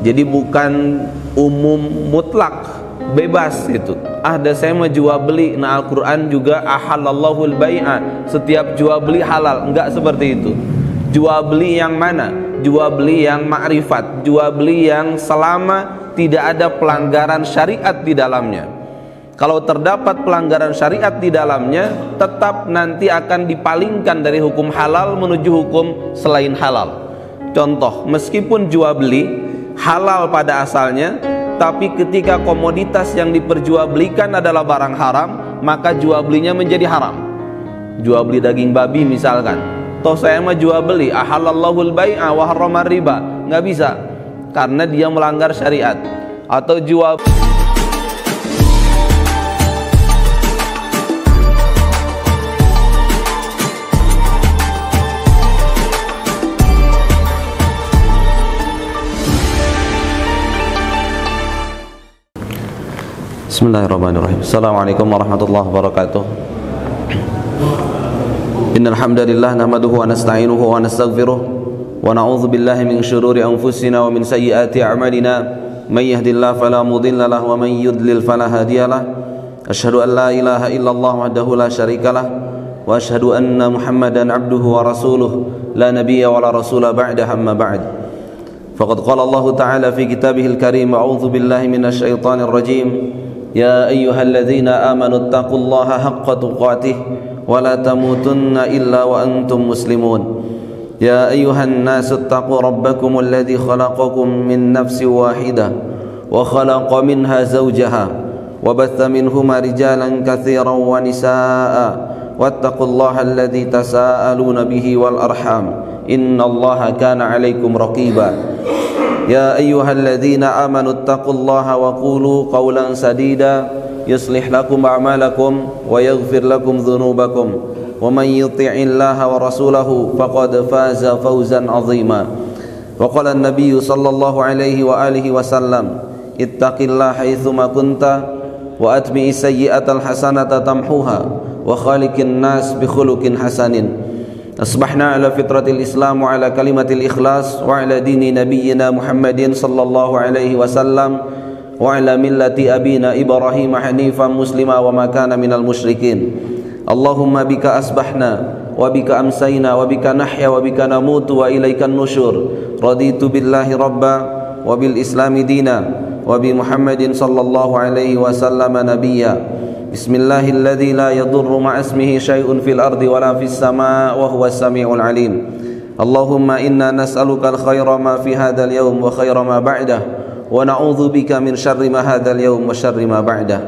Jadi bukan umum mutlak, bebas itu. Ada saya mau jual beli. Nah, Al-Quran juga ahalallahul bai'a, setiap jual beli halal. Enggak seperti itu. Jual beli yang mana? Jual beli yang ma'rifat, jual beli yang selama tidak ada pelanggaran syariat di dalamnya. Kalau terdapat pelanggaran syariat di dalamnya, tetap nanti akan dipalingkan dari hukum halal menuju hukum selain halal. Contoh, meskipun jual beli halal pada asalnya, tapi ketika komoditas yang diperjualbelikan adalah barang haram, maka jual belinya menjadi haram. Jual beli daging babi misalkan, toh saya mah jual beli ahalallahul bai'a wa harramar riba, nggak bisa, karena dia melanggar syariat. Atau jual Bismillahirrahmanirrahim. Assalamualaikum warahmatullahi wabarakatuh. Innal hamdalillah nahmaduhu wa nasta'inuhu wa nastaghfiruh wa na'udzu billahi min shururi anfusina wa min sayyiati a'malina. May yahdihillahu fala mudilla lahu wa may yudlil fala hadiyalah. Asyhadu an la ilaha illallah wahdahu la syarikalah wa asyhadu anna Muhammadan 'abduhu wa rasuluh la nabiyya wa la rasula ba'da, amma ba'd. Faqad qala Allah ta'ala fi kitabihil karim, a'udzu billahi minasy syaithanir rajim. Ya ayyuhalladzina amanu taqullaha haqqa tuqatih wa la tamutunna illa wa antum muslimun. Ya ayyuhan nasu taqu rabbakumul ladzi khalaqakum min nafsin wahidah wa khalaqa minha zawjaha wa batha minhuma rijalan katsiran wa nisaa'a wattaqullaha alladzi tasaaluna bihi wal arham innallaha kana 'alaikum raqiba. Ya ayyuhalladzina amanu taqullaha wa qulu qawlan sadida yuslih lakum a'malakum wa yaghfir lakum dhunubakum wa man yuti'illaha wa rasulahu faqad faza fawzan 'azima. Wa qala an-nabiy sallallahu alaihi wa alihi wasallam, ittaqillaha haitsuma kunta wa atbi'is sayyi'atal hasanata tamhuha wa khaliqin nas bi khuluqin hasanin. Asbahna ala fitratil Islam wa ala kalimatil ikhlas wa ala dini nabiyyina Muhammadin sallallahu alaihi wasallam wa ala millati abina Ibrahim hanifan muslima wa ma kana minal musyrikin. Allahumma bika asbahna wa bika amsayna wa bika nahya wa bika namutu wa ilaikan nusyur. Raditu billahi rabba wa bil islami dina wa bi Muhammadin sallallahu alaihi wasallam nabiyya. Bismillahilladzi la yadurru ma'asmihi syai'un fil ardi wala fis sama' wa huwas sami'ul alim. Allahumma inna nas'aluka al-khaira ma fi hadzal yawm wa khaira ma ba'dah wa na'udzu bika min syarri ma hadzal yawm wa syarri ma ba'dah.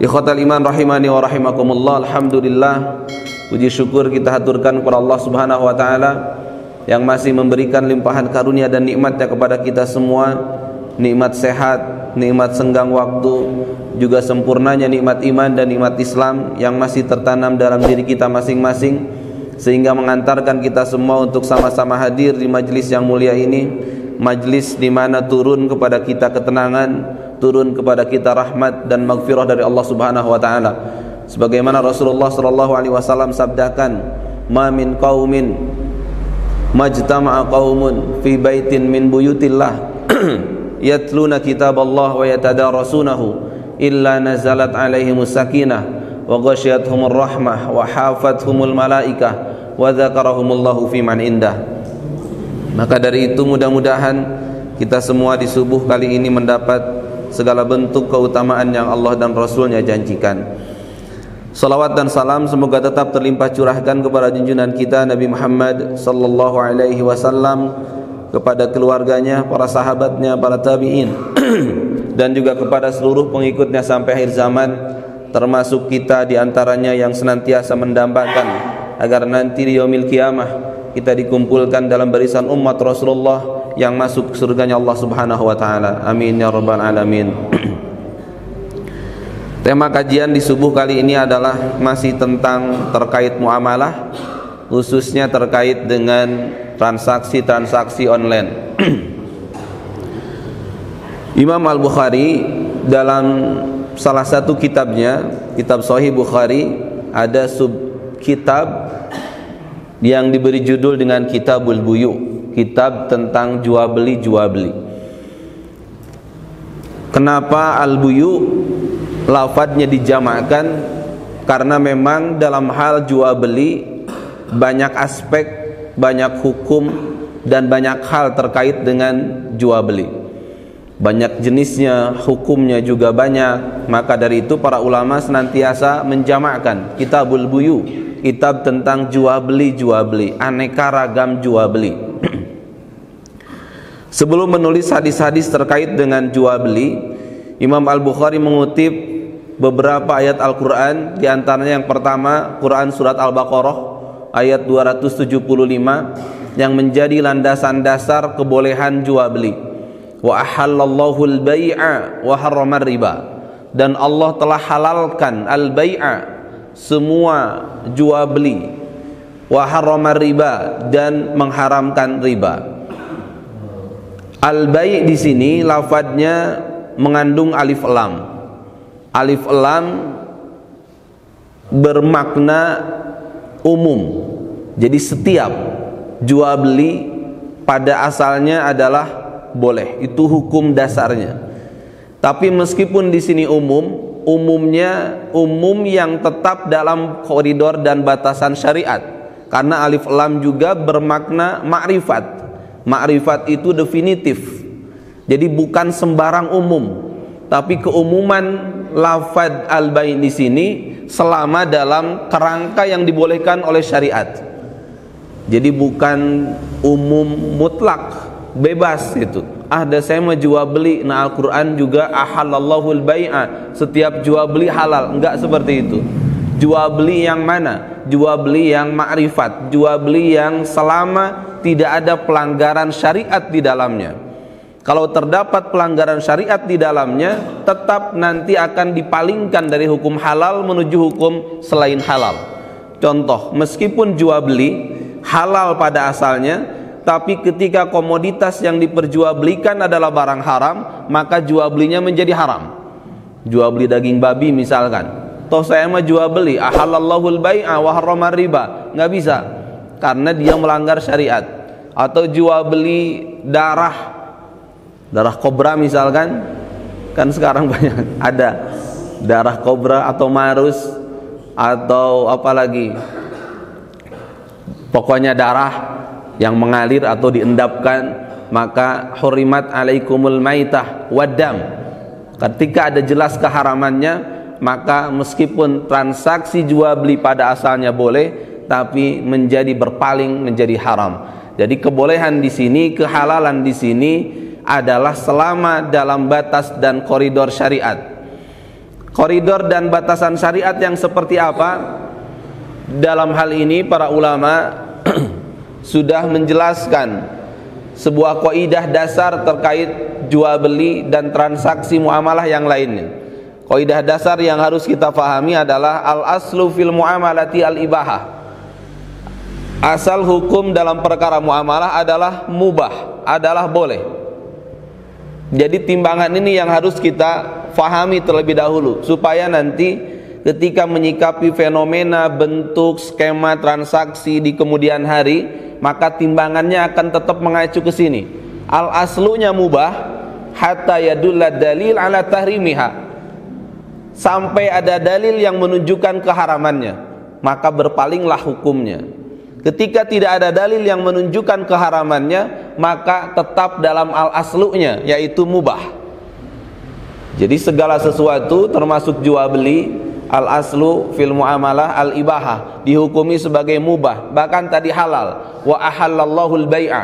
Ikhwatal iman rahimani wa rahimakumullah. Alhamdulillah, puji syukur kita haturkan kepada Allah Subhanahu wa taala yang masih memberikan limpahan karunia dan nikmatnya kepada kita semua. Nikmat sehat, nikmat senggang waktu, juga sempurnanya nikmat iman dan nikmat Islam yang masih tertanam dalam diri kita masing-masing, sehingga mengantarkan kita semua untuk sama-sama hadir di majlis yang mulia ini, majlis di mana turun kepada kita ketenangan, turun kepada kita rahmat dan maghfirah dari Allah Subhanahu wa taala. Sebagaimana Rasulullah sallallahu alaihi wasallam sabdakan, "Ma min qaumin majtama'a qaumun fi baitin min buyutillah yatluna kitaballah wa yatadarasunahu illa nazalat alaihimus sakinah wa ghasyiyatuhumur rahmah wa hafathumul malaikah wa dzakarahumullahu fi man indah." Maka dari itu mudah-mudahan kita semua di subuh kali ini mendapat segala bentuk keutamaan yang Allah dan Rasulnya janjikan. Salawat dan salam semoga tetap terlimpah curahkan kepada junjungan kita Nabi Muhammad sallallahu alaihi wasallam, kepada keluarganya, para sahabatnya, para tabi'in dan juga kepada seluruh pengikutnya sampai akhir zaman, termasuk kita diantaranya yang senantiasa mendambakan agar nanti di yaumil qiyamah kita dikumpulkan dalam barisan umat Rasulullah yang masuk surganya Allah Subhanahu wa taala. Amin ya rabbal alamin. Tema kajian di subuh kali ini adalah masih tentang terkait muamalah, khususnya terkait dengan transaksi-transaksi online. Imam Al-Bukhari dalam salah satu kitabnya, kitab Sahih Bukhari, ada subkitab yang diberi judul dengan Kitabul Buyu, kitab tentang jual beli. Kenapa al-buyu lafadznya dijamakkan? Karena memang dalam hal jual beli banyak aspek, banyak hukum, dan banyak hal terkait dengan jual beli. Banyak jenisnya, hukumnya juga banyak. Maka dari itu para ulama senantiasa menjamakkan kitabul buyu, kitab tentang jual beli, aneka ragam jual beli. Sebelum menulis hadis-hadis terkait dengan jual beli, Imam Al-Bukhari mengutip beberapa ayat Al-Quran. Di antaranya yang pertama, Quran surat Al-Baqarah ayat 275 yang menjadi landasan dasar kebolehan jual beli. Wa ahallallahu al-bai'a wa harrama riba. Dan Allah telah halalkan al-bai'a, semua jual beli, wa harrama riba, dan mengharamkan riba. Al-bai' di sini lafadznya mengandung alif lam. Alif lam bermakna umum. Jadi setiap jual beli pada asalnya adalah boleh. Itu hukum dasarnya. Tapi meskipun di sini umumnya umum yang tetap dalam koridor dan batasan syariat. Karena alif lam juga bermakna ma'rifat. Ma'rifat itu definitif. Jadi bukan sembarang umum, tapi keumuman lafadz al-bai' di sini selama dalam kerangka yang dibolehkan oleh syariat. Jadi bukan umum mutlak, bebas itu. Saya mau jual beli. Nah, Al-Quran juga ahallallahu al-bai'a, setiap jual beli halal. Enggak seperti itu. Jual beli yang mana? Jual beli yang ma'rifat, jual beli yang selama tidak ada pelanggaran syariat di dalamnya. Kalau terdapat pelanggaran syariat di dalamnya, tetap nanti akan dipalingkan dari hukum halal menuju hukum selain halal. Contoh, meskipun jual beli halal pada asalnya, tapi ketika komoditas yang diperjualbelikan adalah barang haram, maka jual belinya menjadi haram. Jual beli daging babi misalkan, toh saya mah jual beli ahallallahu al-bai'a wa harrama riba, nggak bisa, karena dia melanggar syariat. Atau jual beli darah kobra misalkan, kan sekarang banyak ada darah kobra atau marus atau apalagi, pokoknya darah yang mengalir atau diendapkan, maka hurimat alaikumul maitah waddam. Ketika ada jelas keharamannya, maka meskipun transaksi jual beli pada asalnya boleh, tapi menjadi berpaling menjadi haram. Jadi kebolehan di sini, kehalalan di sini adalah selama dalam batas dan koridor syariat. Koridor dan batasan syariat yang seperti apa? Dalam hal ini para ulama sudah menjelaskan sebuah kaidah dasar terkait jual beli dan transaksi muamalah yang lainnya. Kaidah dasar yang harus kita fahami adalah al-aslu fil muamalati al-ibahah. Asal hukum dalam perkara muamalah adalah mubah, adalah boleh. Jadi timbangan ini yang harus kita fahami terlebih dahulu, supaya nanti ketika menyikapi fenomena bentuk skema transaksi di kemudian hari, maka timbangannya akan tetap mengacu ke sini. Al-aslunya mubah hatta yadulla dalil ala tahrimiha. Sampai ada dalil yang menunjukkan keharamannya, maka berpalinglah hukumnya. Ketika tidak ada dalil yang menunjukkan keharamannya, maka tetap dalam al-aslunya, yaitu mubah. Jadi segala sesuatu termasuk jual beli, al-aslu fil muamalah al-ibahah, dihukumi sebagai mubah, bahkan tadi halal. Wa ahallallahu al-bai'a.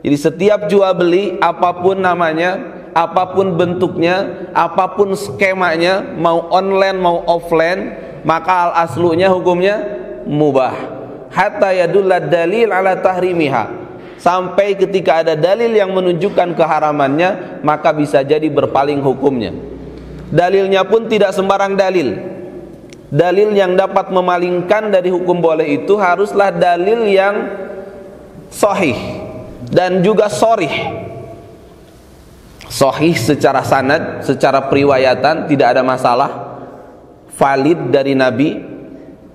Jadi setiap jual beli, apapun namanya, apapun bentuknya, apapun skemanya, mau online mau offline, maka al-aslunya hukumnya mubah. Hatta yadulla dalil ala tahrimiha. Sampai ketika ada dalil yang menunjukkan keharamannya, maka bisa jadi berpaling hukumnya. Dalilnya pun tidak sembarang dalil. Dalil yang dapat memalingkan dari hukum boleh itu haruslah dalil yang sahih dan juga shorih. Sahih secara sanad, secara periwayatan tidak ada masalah, valid dari Nabi.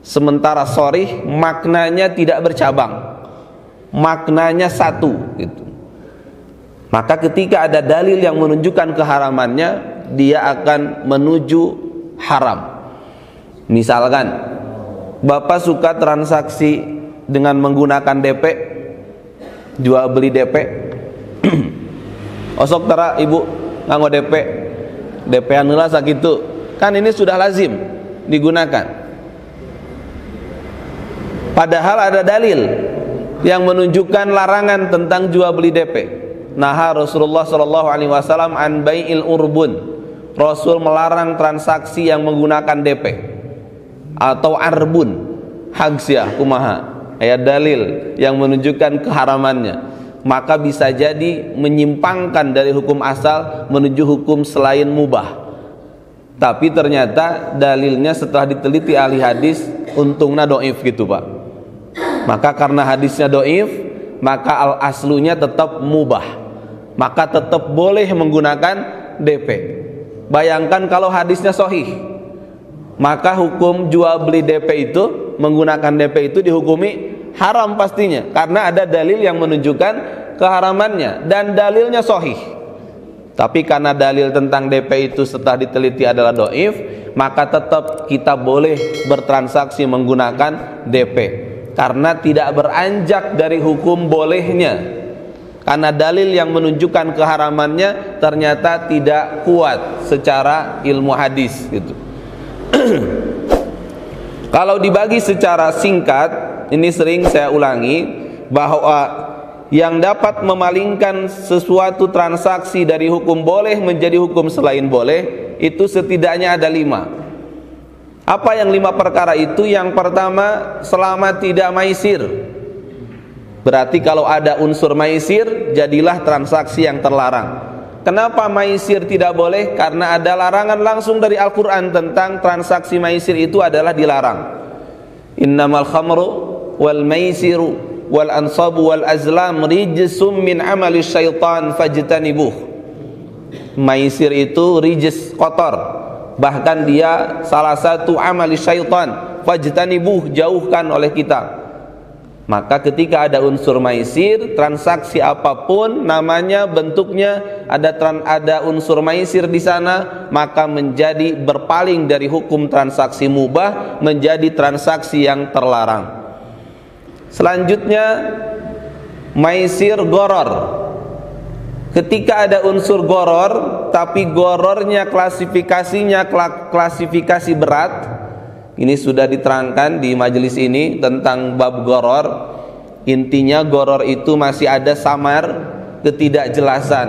Sementara shorih maknanya tidak bercabang, maknanya satu gitu. Maka ketika ada dalil yang menunjukkan keharamannya, dia akan menuju haram. Misalkan Bapak suka transaksi dengan menggunakan DP, jual beli DP. Osok tara ibu nganggo DP anula sakitu. Kan ini sudah lazim digunakan. Padahal ada dalil yang menunjukkan larangan tentang jual beli DP. Naha Rasulullah sallallahu alaihi wasallam an bai'il urbun. Rasul melarang transaksi yang menggunakan DP atau arbun. Hagsiah kumaha. Ayat dalil yang menunjukkan keharamannya. Maka bisa jadi menyimpangkan dari hukum asal menuju hukum selain mubah. Tapi ternyata dalilnya setelah diteliti ahli hadis untungnya doif gitu Pak. Maka karena hadisnya doif, maka al-aslunya tetap mubah. Maka tetap boleh menggunakan DP. Bayangkan kalau hadisnya sahih, maka hukum jual beli DP itu, menggunakan DP itu dihukumi haram pastinya, karena ada dalil yang menunjukkan keharamannya dan dalilnya sahih. Tapi karena dalil tentang DP itu setelah diteliti adalah doif, maka tetap kita boleh bertransaksi menggunakan DP karena tidak beranjak dari hukum bolehnya, karena dalil yang menunjukkan keharamannya ternyata tidak kuat secara ilmu hadis gitu. Kalau dibagi secara singkat, ini sering saya ulangi, bahwa yang dapat memalingkan sesuatu transaksi dari hukum boleh menjadi hukum selain boleh itu setidaknya ada 5. Apa yang 5 perkara itu? Yang pertama, selama tidak maisir. Berarti kalau ada unsur maisir, jadilah transaksi yang terlarang. Kenapa maisir tidak boleh? Karena ada larangan langsung dari Al-Quran tentang transaksi maisir itu adalah dilarang. Innamal khamru wal maisiru wal ansabu wal azlam rijsum min amali syaitan fajtanibuh. Maisir itu rijs, kotor, bahkan dia salah satu amali syaitan, fajtanibuh, jauhkan oleh kita. Maka ketika ada unsur maisir, transaksi apapun namanya, bentuknya, ada unsur maisir di sana, maka menjadi berpaling dari hukum transaksi mubah menjadi transaksi yang terlarang. Selanjutnya, maisir goror. Ketika ada unsur goror, tapi gorornya klasifikasinya klasifikasi berat. Ini sudah diterangkan di majelis ini tentang bab goror. Intinya goror itu masih ada samar, ketidakjelasan.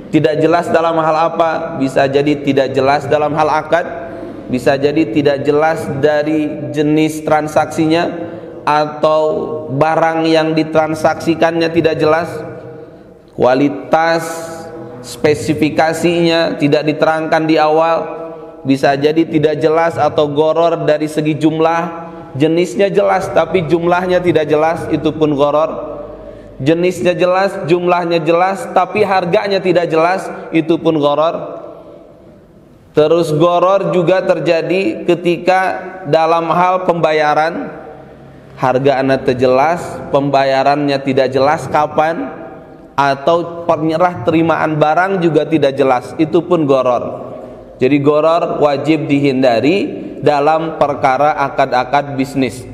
Tidak jelas dalam hal apa? Bisa jadi tidak jelas dalam hal akad, bisa jadi tidak jelas dari jenis transaksinya, atau barang yang ditransaksikannya tidak jelas, kualitas spesifikasinya tidak diterangkan di awal, bisa jadi tidak jelas atau goror dari segi jumlah. Jenisnya jelas tapi jumlahnya tidak jelas, itu pun goror. Jenisnya jelas, jumlahnya jelas tapi harganya tidak jelas, itu pun goror. Terus goror juga terjadi ketika dalam hal pembayaran, harga anda terjelas, pembayarannya tidak jelas kapan, atau penyerah terimaan barang juga tidak jelas, itu pun goror. Jadi goror wajib dihindari dalam perkara akad-akad bisnis.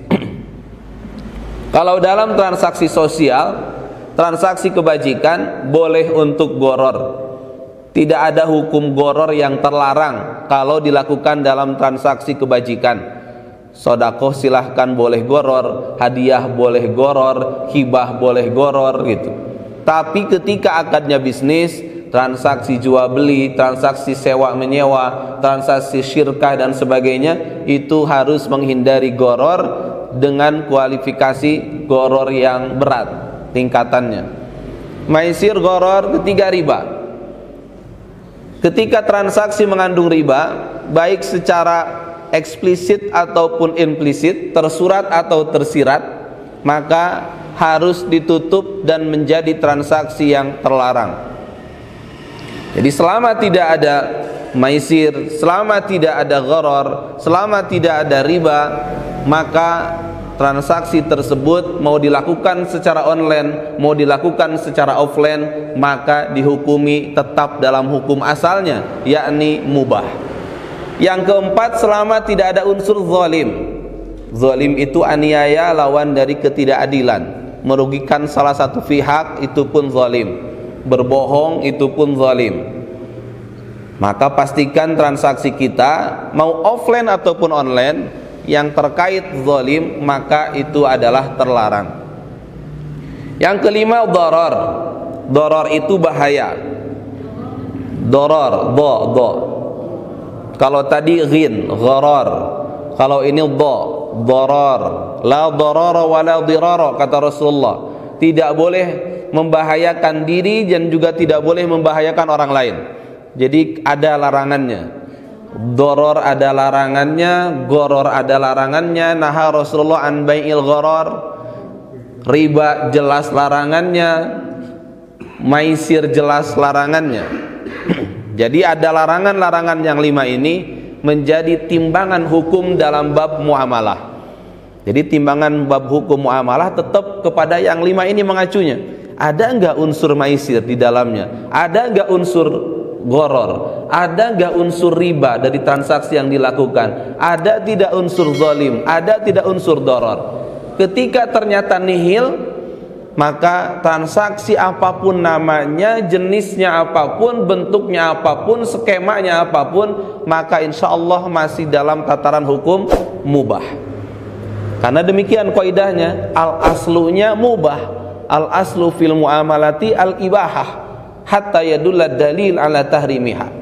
Kalau dalam transaksi sosial, transaksi kebajikan, boleh untuk goror. Tidak ada hukum goror yang terlarang kalau dilakukan dalam transaksi kebajikan. Sodakoh silahkan boleh goror, hadiah boleh goror, hibah boleh goror gitu. Tapi ketika akadnya bisnis, transaksi jual beli, transaksi sewa menyewa, transaksi syirkah dan sebagainya, itu harus menghindari goror dengan kualifikasi goror yang berat tingkatannya. Maisir goror. Ketiga, riba. Ketika transaksi mengandung riba, baik secara eksplisit ataupun implisit, tersurat atau tersirat, maka harus ditutup dan menjadi transaksi yang terlarang. Jadi selama tidak ada maisir, selama tidak ada gharar, selama tidak ada riba, maka transaksi tersebut mau dilakukan secara online, mau dilakukan secara offline, maka dihukumi tetap dalam hukum asalnya, yakni mubah. Yang keempat, selama tidak ada unsur zalim. Zalim itu aniaya, lawan dari ketidakadilan, merugikan salah satu pihak, itu pun zalim. Berbohong, itu pun zalim. Maka pastikan transaksi kita mau offline ataupun online yang terkait zalim, maka itu adalah terlarang. Yang kelima, darar. Darar itu bahaya. Darar, do. Kalau tadi ghin, gharar. Kalau ini darar. La darara wa la dirara, kata Rasulullah. Tidak boleh membahayakan diri dan juga tidak boleh membahayakan orang lain. Jadi ada larangannya. Doror ada larangannya, goror ada larangannya. Naha Rasulullah an bai'il gharar. Riba jelas larangannya, maisir jelas larangannya. Jadi ada larangan-larangan yang 5 ini menjadi timbangan hukum dalam bab muamalah. Jadi timbangan bab hukum muamalah tetap kepada yang 5 ini mengacunya. Ada enggak unsur maisir di dalamnya? Ada enggak unsur goror? Ada enggak unsur riba dari transaksi yang dilakukan? Ada tidak unsur zalim? Ada tidak unsur doror? Ketika ternyata nihil, maka transaksi apapun namanya, jenisnya apapun, bentuknya apapun, skemanya apapun, maka insya Allah masih dalam tataran hukum mubah. Karena demikian kaidahnya, al aslunya mubah. Al aslu fil muamalati al ibahah hatta yadulla dalil ala tahrimiha.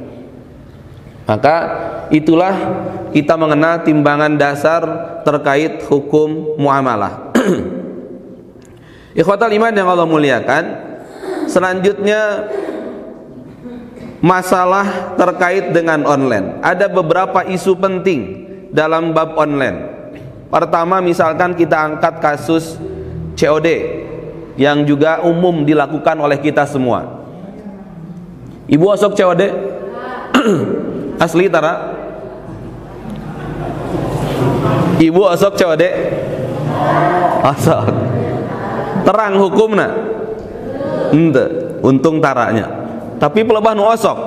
Maka itulah kita mengenal timbangan dasar terkait hukum muamalah. Ikhwatal iman yang Allah muliakan, selanjutnya masalah terkait dengan online. Ada beberapa isu penting dalam bab online. Pertama, misalkan kita angkat kasus COD yang juga umum dilakukan oleh kita semua. Ibu osok COD? Asli tara? Ibu osok COD? Osok. Terang hukumna? Ente, untung taranya. Tapi pelebah nu osok.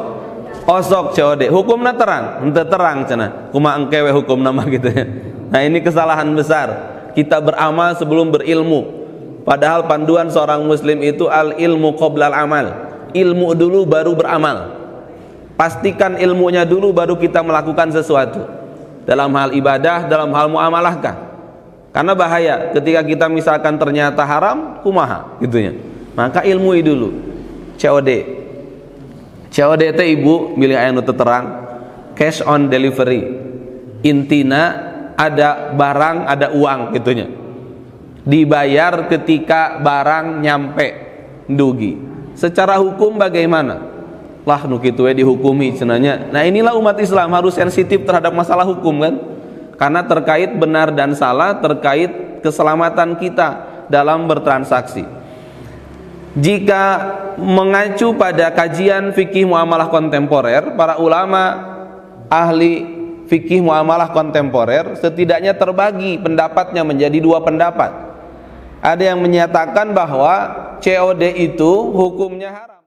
Osok COD. Hukumna terang? Ente terang cenah. Kuma engkewe hukumna mah gitu ya. Nah, ini kesalahan besar. Kita beramal sebelum berilmu. Padahal panduan seorang muslim itu al ilmu qoblal amal. Ilmu dulu baru beramal. Pastikan ilmunya dulu baru kita melakukan sesuatu. Dalam hal ibadah, dalam hal muamalahkah? Karena bahaya ketika kita misalkan ternyata haram, kumaha gitunya. Maka ilmui dulu. COD. COD teh ibu milih anu terang, cash on delivery. Intina ada barang, ada uang gitunya. Dibayar ketika barang nyampe dugi. Secara hukum bagaimana? Lah nu kitu we dihukumi cenanya. Nah, inilah umat Islam harus sensitif terhadap masalah hukum kan? Karena terkait benar dan salah, terkait keselamatan kita dalam bertransaksi. Jika mengacu pada kajian fikih muamalah kontemporer, para ulama ahli fikih muamalah kontemporer setidaknya terbagi pendapatnya menjadi 2 pendapat. Ada yang menyatakan bahwa COD itu hukumnya haram.